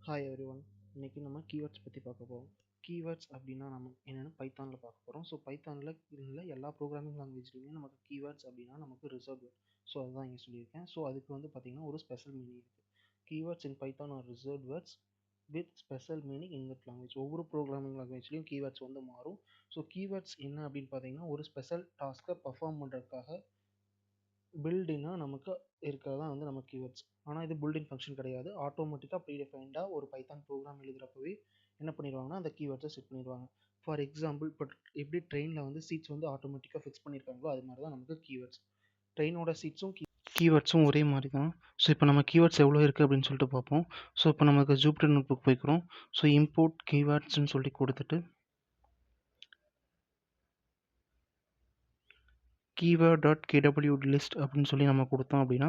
Hi everyone. இன்னைக்கு நம்ம keywords பற்றி பார்க்க போகிறோம். கீவேர்ட்ஸ் அப்படின்னா நம்ம என்னென்னு பைத்தானில் பார்க்க போகிறோம். ஸோ பைத்தானில் இல்லை எல்லா ப்ரோக்ராமிங் லாங்குவேஜ்லையுமே நமக்கு கீவேர்ட்ஸ் அப்படின்னா நமக்கு ரிசர்வ் வேர்ட். ஸோ அதுதான் இங்கே சொல்லியிருக்கேன். ஸோ அதுக்கு வந்து பார்த்திங்கன்னா ஒரு ஸ்பெஷல் மீனிங் இருக்குது. Keywords in Python are reserve words with special meaning in that language. ஒவ்வொரு ப்ரோக்ராமிங் லாங்குவேஜ்லையும் கீவேர்ட்ஸ் வந்து மாறும். ஸோ கீவேர்ட்ஸ் என்ன அப்படின்னு பார்த்தீங்கன்னா ஒரு ஸ்பெஷல் டாஸ்க்கை பர்ஃபார்ம் பண்ணுறதுக்காக பில்டின்னா நமக்கு இருக்கிறது தான் வந்து நம்ம கீவேர்ட்ஸ். ஆனால் இது பில்டின் ஃபங்க்ஷன் கிடையாது. ஆட்டோமேட்டிக்காக ப்ரீடிஃபைண்டாக ஒரு பைத்தான் ப்ரோக்ராம் எழுதுகிறப்பவே என்ன பண்ணிடுவாங்கன்னா அந்த கீவேர்ட்ஸை செட் பண்ணிடுவாங்க. ஃபார் எக்ஸாம்பிள் இப்போ எப்படி ட்ரெயினில் வந்து சீட்ஸ் வந்து ஆட்டோமேட்டிக்காக ஃபிக்ஸ் பண்ணியிருக்காங்களோ அது மாதிரி தான் நமக்கு கீவேர்ட்ஸ். ட்ரெயினோட சீட்ஸும் கீவேர்ட்ஸும் ஒரே மாதிரி தான். ஸோ இப்போ நம்ம கீவேர்ட்ஸ் எவ்வளோ இருக்குது அப்படின்னு சொல்லிட்டு பார்ப்போம். ஸோ இப்போ நமக்கு ஜூபிட்டர் நோட்புக் போய்க்கிறோம். ஸோ இம்போர்ட் கீவேர்ட்ஸ்ன்னு சொல்லி கொடுத்துட்டு keyword.kwlist அப்படின்னு சொல்லி நம்ம கொடுத்தோம் அப்படின்னா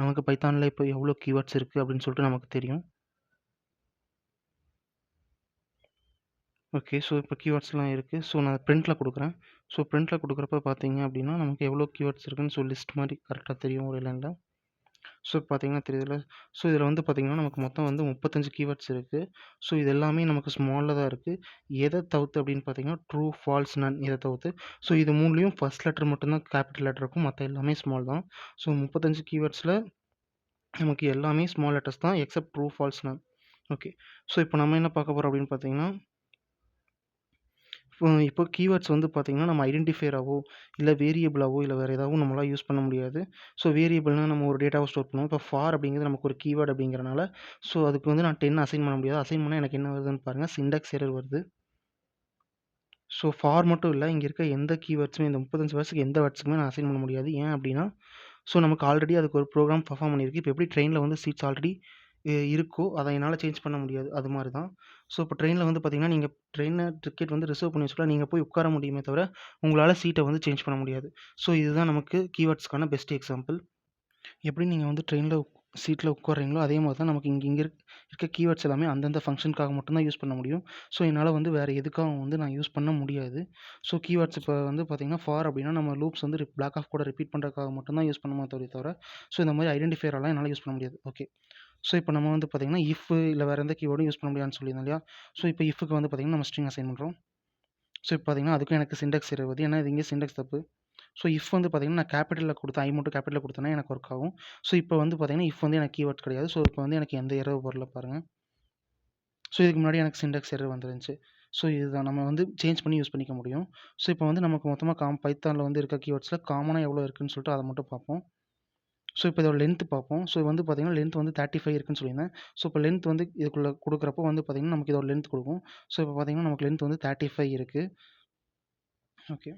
நமக்கு பைத்தானில் இப்போ எவ்வளோ கீவேர்ட்ஸ் இருக்குது அப்படின்னு சொல்லிட்டு நமக்கு தெரியும். ஓகே, ஸோ இப்போ கீவேர்ட்ஸ்லாம் இருக்குது. ஸோ நான் பிரிண்டில் கொடுக்குறேன். ஸோ பிரிண்டில் கொடுக்குறப்ப பார்த்தீங்க அப்படின்னா நமக்கு எவ்வளோ கீவேர்ட்ஸ் இருக்குன்னு சொல்லி லிஸ்ட் மாதிரி கரெக்டாக தெரியும் ஒரு லைனில். ஸோ பார்த்தீங்கன்னா தெரியுதுல்ல. ஸோ இதில் வந்து பார்த்திங்கன்னா நமக்கு மொத்தம் வந்து 35 கீவேர்ட்ஸ் இருக்குது. ஸோ இது எல்லாமே நமக்கு ஸ்மாலில் தான் இருக்குது. எதை தவிர்த்து அப்படின்னு பார்த்தீங்கன்னா ட்ரூ, ஃபால்ஸ், நன் இதை தவிர்த்து. ஸோ இது மூணுலேயும் ஃபஸ்ட் லெட்டர் மட்டும்தான் கேபிட்டல் லெட்டர் இருக்கும். மற்ற எல்லாமே ஸ்மால் தான். ஸோ 35 கீவேர்ட்ஸில் நமக்கு எல்லாமே ஸ்மால் லெட்டர்ஸ் தான் எக்ஸப்ட் ட்ரூ, ஃபால்ஸ், நன். ஓகே, ஸோ இப்போ நம்ம என்ன பார்க்க போகிறோம் அப்படின்னு பார்த்தீங்கன்னா இப்போ கீவேர்ட்ஸ் வந்து பார்த்திங்கன்னா நம்ம ஐடென்டிஃபையராகவோ இல்லை வேரியபிளாவோ இல்லை வேறு ஏதாவது நம்மளால் யூஸ் பண்ண முடியாது. ஸோ வேரியபிள்னால் நம்ம ஒரு டேட்டாவை ஸ்டோர் பண்ணுவோம். இப்போ ஃபார் அப்படிங்கிறது நமக்கு ஒரு கீவேர்ட் அப்படிங்கிறனால ஸோ அதுக்கு வந்து நான் 10 அசைன் பண்ண முடியாது. அசைன் பண்ணால் எனக்கு என்ன வருதுன்னு பாருங்கள், சிண்டாக்ஸ் எரர் வருது. ஸோ ஃபார் மட்டும் இல்லை, இங்கே இருக்க எந்த கீவேர்ட்ஸுமே இந்த 35 வேர்ட்ஸுக்கு எந்த வேர்ட்ஸுக்குமே நான் அசைன் பண்ண முடியாது. ஏன் அப்படின்னா ஸோ நமக்கு ஆல்ரெடி அதுக்கு ஒரு ப்ரோக்ராம் பர்ஃபார்ம் பண்ணியிருக்கு. இப்போ எப்படி ட்ரெயினில் வந்து சீட்ஸ் ஆல்ரெடி இருக்கோ அதை என்னால் சேஞ்ச் பண்ண முடியாது. அது மாதிரி தான். ஸோ இப்போ ட்ரெயினில் வந்து பார்த்திங்கன்னா நீங்கள் ட்ரெயினில் டிக்கெட் வந்து ரிசர்வ் பண்ணி வச்சுக்கலாம். நீங்கள் போய் உட்கார முடியுமே தவிர உங்களால் சீட்டை வந்து சேஞ்ச் பண்ண முடியாது. ஸோ இதுதான் நமக்கு கீவேர்ட்ஸ்க்கான பெஸ்ட் எக்ஸாம்பிள். எப்படி நீங்கள் வந்து ட்ரெயினில் சீட்டில் உட்கார்றீங்களோ அதே மாதிரி தான் நமக்கு இங்கே இருக்க கீவேர்ட்ஸ் எல்லாமே அந்தந்த ஃபங்க்ஷனுக்காக மட்டும்தான் யூஸ் பண்ண முடியும். ஸோ என்னால் வந்து வேறு எதுக்காகவும் வந்து நான் யூஸ் பண்ண முடியாது. ஸோ கீவேர்ட்ஸ் இப்போ வந்து பார்த்திங்கன்னா ஃபார் அப்படின்னா நம்ம லூப்ஸ் வந்து பிளாக் ஆஃப் கூட ரிப்பீட் பண்ணுறதுக்காக மட்டும்தான் யூஸ் பண்ண தவிர ஸோ இந்த மாதிரி ஐடென்டிஃபையரெல்லாம் என்னால் யூஸ் பண்ண முடியாது. ஓகே, ஸோ இப்போ நம்ம வந்து பார்த்திங்கன்னா இஃப் இல்லை வேறு எந்த கீவேர்டும் யூஸ் பண்ண முடியாதுன்னு சொல்லியிருந்தோம் இல்லையா. ஸோ இப்போ இஃப்க்கு வந்து பார்த்திங்கன்னா நம்ம ஸ்ட்ரிங் அசைன் பண்ணுறோம். ஸோ இப்போ பார்த்திங்கன்னா அதுக்கும் எனக்கு சிண்டெக்ஸ் வருது. ஏன்னா இது இங்கே சிண்டெக்ஸ் தப்பு. ஸோ இஃப் வந்து பார்த்திங்கன்னா நான் கேபிட்டலில் கொடுத்தேன், ஐ மட்டும் கேபிட்டலில் கொடுத்தேன்னா எனக்கு ஒர்க் ஆகும். ஸோ இப்போ வந்து பார்த்திங்கன்னா இஃப் வந்து எனக்கு கீவேர்ட் கிடையாது. ஸோ இப்போ வந்து எனக்கு எந்த எரர் வரல பாருங்கள். ஸோ இதுக்கு முன்னாடி எனக்கு சிண்டெக்ஸ் எரர் வந்துருந்துச்சு. ஸோ இதுதான் நம்ம வந்து சேஞ்ச் பண்ணி யூஸ் பண்ணிக்க முடியும். ஸோ இப்போ வந்து நமக்கு மொத்தமாக பைத்தானில் வந்து இருக்க கீவேர்ட்ஸில் காமனாக எவ்வளோ இருக்குதுன்னு சொல்லிட்டு அதை மட்டும் பார்ப்போம். ஸோ இப்போ இதோட லென்த் பார்ப்போம். ஸோ வந்து பார்த்திங்கன்னா லென்த் வந்து 35 இருக்குன்னு சொல்லியிருந்தேன். ஸோ இப்போ லென்த் வந்து இதுக்குள்ளே கொடுக்குறப்போ வந்து பார்த்திங்கன்னா நமக்கு இதோட லென்த் கொடுக்கும். ஸோ இப்போ பார்த்திங்கன்னா நமக்கு லென்த் வந்து 35 இருக்குது. ஓகே,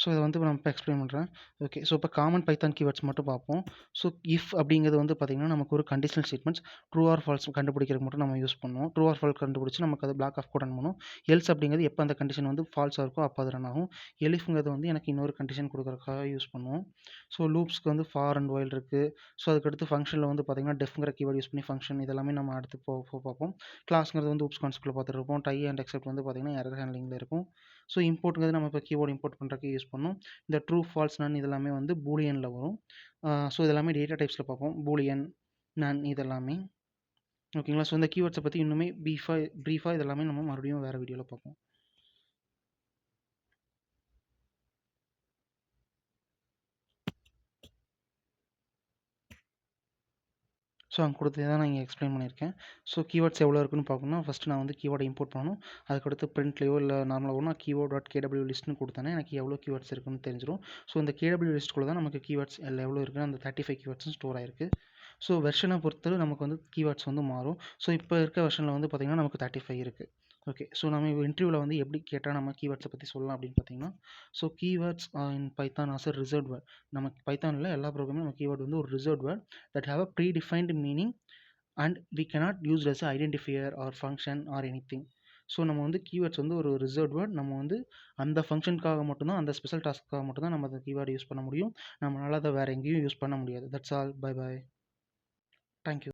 ஸோ இதை வந்து நான் இப்போ எக்ஸ்பிளைன் பண்ணுறேன். ஓகே, ஸோ இப்போ காமன் பைத்தான் கீவேர்ட்ஸ் மட்டும் பார்ப்போம். ஸோ இஃப் அப்படிங்கிறது வந்து பார்த்திங்கன்னா நமக்கு ஒரு conditional statements true or false கண்டுபிடிக்கிறதுக்கு மட்டும் நம்ம யூஸ் பண்ணுவோம். ட்ரூ ஆர் ஃபால்ஸ் கண்டுபிடிச்சி நமக்கு அது பிளாக் ஆஃப் கூட ரன் பண்ணும். எல்ஸ் அப்படிங்கிறது எப்போ அந்த கண்டிஷன் வந்து ஃபால்ஸாக இருக்கோ அப்போ அது ரன் ஆகும். எலிஃப்ங்கிறது வந்து எனக்கு இன்னொரு கண்டிஷன் கொடுக்குறதுக்காக யூஸ் பண்ணுவோம். ஸோ லூப்ஸ்க்கு வந்து ஃபார் அண்ட் வைல் இருக்குது. ஸோ அதுக்கடுத்து ஃபங்க்ஷனில் வந்து பார்த்திங்கன்னா டெஃப்ங்கிற கீவேர்ட் யூஸ் பண்ணி ஃபங்க்ஷன் இதெல்லாமே நம்ம அடுத்து பார்ப்போம். கிளாஸ்ங்கிறது வந்து ஊப்ஸ் கான்செப்ட்டில் பார்த்துட்டு இருப்போம். டை அண்ட் எக்ஸெப்ட் வந்து பார்த்திங்கன்னா எரர் ஹேண்ட்லிங்கில் இருக்கும். ஸோ இம்போர்ட்டுங்கிறது நம்ம இப்போ கீபோர்டு இம்போர்ட் பண்ணுறதுக்கு யூஸ் பண்ணோம். இந்த ட்ரூ, ஃபால்ஸ், நன் இதெல்லாமே வந்து பூலியனில் வரும். ஸோ இதெல்லாமே டேட்டா டைப்ஸில் பார்ப்போம். பூலியன், நன் இதெல்லாமே. ஓகேங்களா. ஸோ இந்த கீவேர்ட்ஸை பற்றி இன்னுமே ப்ரீஃபாக இதெல்லாமே நம்ம மறுபடியும் வேறு வீடியோவில் பார்ப்போம். ஸோ அங்கே கொடுத்தது தான் நான் இங்கே எக்ஸ்பிளைன் பண்ணியிருக்கேன். ஸோ கீவேர்ட்ஸ் எவ்வளோ இருக்குன்னு பார்க்கணும்னா ஃபஸ்ட்டு நான் வந்து கீவேர்டை இம்போர்ட் பண்ணணும். அதுக்கடுத்து பிரிண்ட்லேயோ இல்லை நார்மலாகவோ நான் keyword.kwlistன்னு கொடுத்தேன்னா எனக்கு எவ்வளோ கீவேர்ட்ஸ் இருக்குன்னு தெரிஞ்சிடும். ஸோ இந்த KW லிஸ்ட்டுக்குள்ள தான் நமக்கு கீவேர்ட்ஸ் எவ்வளோ இருக்குன்னு அந்த 35 கீவேர்ட்ஸும் ஸ்டோர் ஆயிருக்கு. ஸோ வெர்ஷனை பொறுத்து நமக்கு வந்து கீவேர்ட்ஸ் வந்து மாறும். ஸோ இப்போ இருக்க வெர்ஷனில் வந்து பார்த்திங்கன்னா நமக்கு 35 இருக்குது. ஓகே, ஸோ நம்ம இன்டர்வியூவில் வந்து எப்படி கேட்டால் நம்ம கீவேர்ட்ஸை பற்றி சொல்லலாம் அப்படின்னு பார்த்தீங்கன்னா so keywords in Python as a reserve word. நமக்கு பைத்தானில் எல்லா ப்ரோக்ராமும் நம்ம கீவேர்ட் வந்து ஒரு reserve word that have a predefined meaning and we cannot use it as a identifier or function or anything. So நம்ம வந்து கீவேர்ட்ஸ் வந்து ஒரு ரிசர்வ் வேர்ட். நம்ம வந்து அந்த ஃபங்க்ஷனுக்காக மட்டும்தான், அந்த ஸ்பெஷல் டாஸ்க்காக மட்டும்தான் நம்ம அந்த கீவேர்டு யூஸ் பண்ண முடியும். நம்மளால் அதை வேறு எங்கேயும் யூஸ் பண்ண முடியாது. That's all. Bye bye. Thank you.